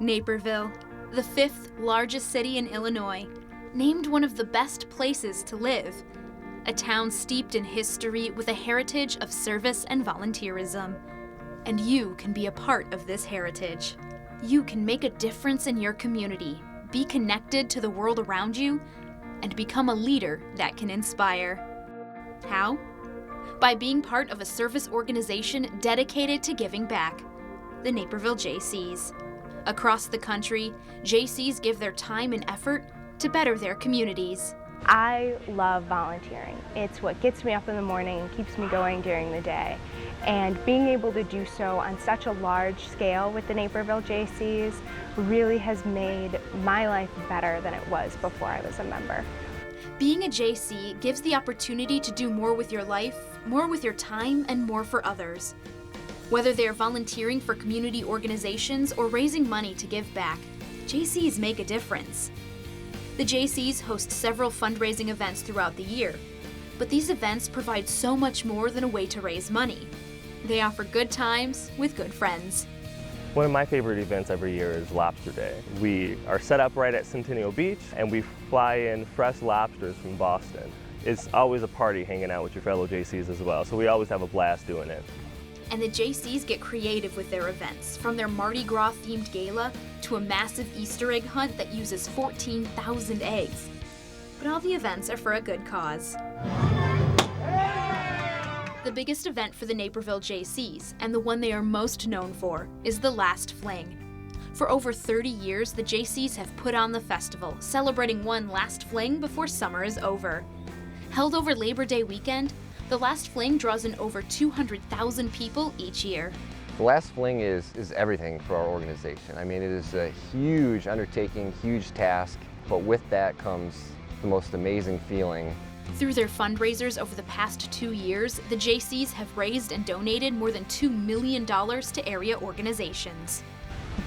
Naperville, the fifth largest city in Illinois, named one of the best places to live. A town steeped in history with a heritage of service and volunteerism. And you can be a part of this heritage. You can make a difference in your community, be connected to the world around you, and become a leader that can inspire. How? By being part of a service organization dedicated to giving back, the Naperville Jaycees. Across the country, Jaycees give their time and effort to better their communities. I love volunteering. It's what gets me up in the morning and keeps me going during the day. And being able to do so on such a large scale with the Naperville Jaycees really has made my life better than it was before I was a member. Being a Jaycee gives the opportunity to do more with your life, more with your time, and more for others. Whether they are volunteering for community organizations or raising money to give back, Jaycees make a difference. The Jaycees host several fundraising events throughout the year, but these events provide so much more than a way to raise money. They offer good times with good friends. One of my favorite events every year is Lobster Day. We are set up right at Centennial Beach and we fly in fresh lobsters from Boston. It's always a party hanging out with your fellow Jaycees as well, so we always have a blast doing it. And the Jaycees get creative with their events, from their Mardi Gras themed gala to a massive Easter egg hunt that uses 14,000 eggs. But all the events are for a good cause. The biggest event for the Naperville Jaycees, and the one they are most known for, is the Last Fling. For over 30 years, the Jaycees have put on the festival, celebrating one last fling before summer is over. Held over Labor Day weekend, the Last Fling draws in over 200,000 people each year. The Last Fling is everything for our organization. I mean, it is a huge undertaking, huge task, but with that comes the most amazing feeling. Through their fundraisers over the past 2 years, the Jaycees have raised and donated more than $2 million to area organizations.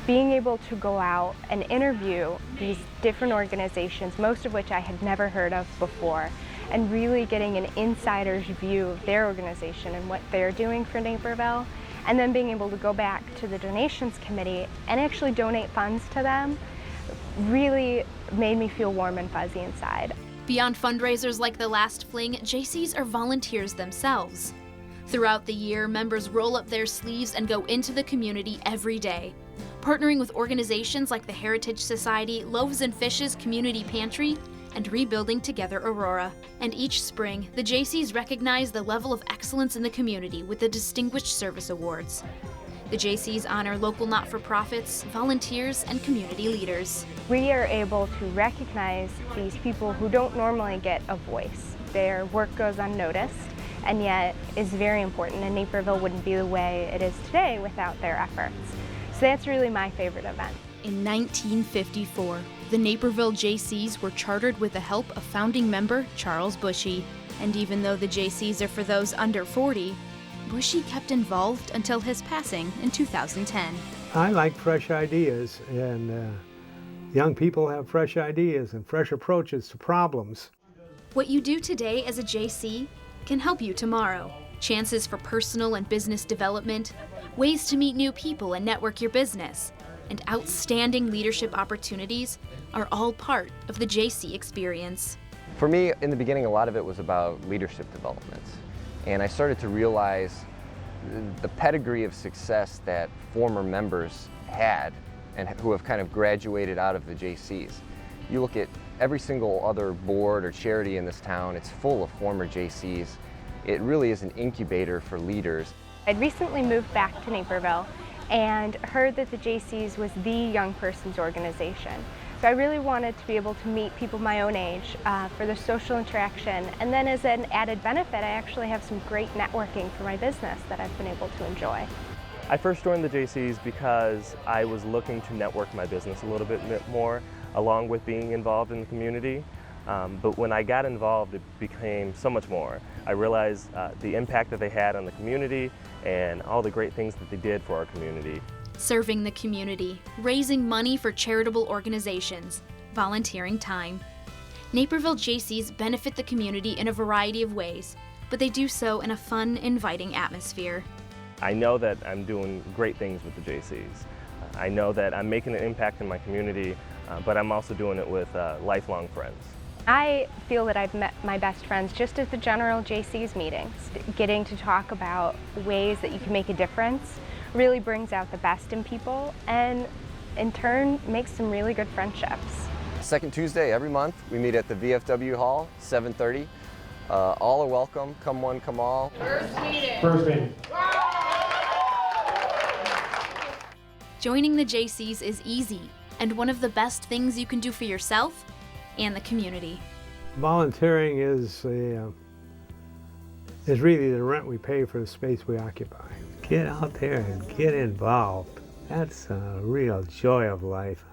Being able to go out and interview these different organizations, most of which I had never heard of before, and really getting an insider's view of their organization and what they're doing for Naperville, and then being able to go back to the donations committee and actually donate funds to them really made me feel warm and fuzzy inside. Beyond fundraisers like the Last Fling, Jaycees are volunteers themselves. Throughout the year, members roll up their sleeves and go into the community every day, partnering with organizations like the Heritage Society, Loaves and Fishes Community Pantry, and Rebuilding Together Aurora. And each spring, the Jaycees recognize the level of excellence in the community with the Distinguished Service Awards. The Jaycees honor local not-for-profits, volunteers, and community leaders. We are able to recognize these people who don't normally get a voice. Their work goes unnoticed, and yet is very important, and Naperville wouldn't be the way it is today without their efforts. So that's really my favorite event. In 1954, the Naperville Jaycees were chartered with the help of founding member Charles Bushy. And even though the Jaycees are for those under 40, Bushy kept involved until his passing in 2010. I like fresh ideas, and young people have fresh ideas and fresh approaches to problems. What you do today as a Jaycee can help you tomorrow. Chances for personal and business development, ways to meet new people and network your business, and outstanding leadership opportunities are all part of the Jaycee experience. For me, in the beginning, a lot of it was about leadership development. And I started to realize the pedigree of success that former members had and who have kind of graduated out of the Jaycees. You look at every single other board or charity in this town, it's full of former Jaycees. It really is an incubator for leaders. I'd recently moved back to Naperville and heard that the Jaycees was the young person's organization. So I really wanted to be able to meet people my own age for the social interaction. And then as an added benefit, I actually have some great networking for my business that I've been able to enjoy. I first joined the Jaycees because I was looking to network my business a little bit more, along with being involved in the community. But when I got involved, it became so much more. I realized the impact that they had on the community and all the great things that they did for our community. Serving the community, raising money for charitable organizations, volunteering time. Naperville Jaycees benefit the community in a variety of ways, but they do so in a fun, inviting atmosphere. I know that I'm doing great things with the Jaycees. I know that I'm making an impact in my community, but I'm also doing it with lifelong friends. I feel that I've met my best friends just at the general JC's meetings. Getting to talk about ways that you can make a difference really brings out the best in people and in turn makes some really good friendships. Second Tuesday every month, we meet at the VFW Hall, 7:30. All are welcome. Come one, come all. First meeting. Joining the JCs is easy and one of the best things you can do for yourself and the community. Volunteering is really the rent we pay for the space we occupy. Get out there and get involved. That's a real joy of life.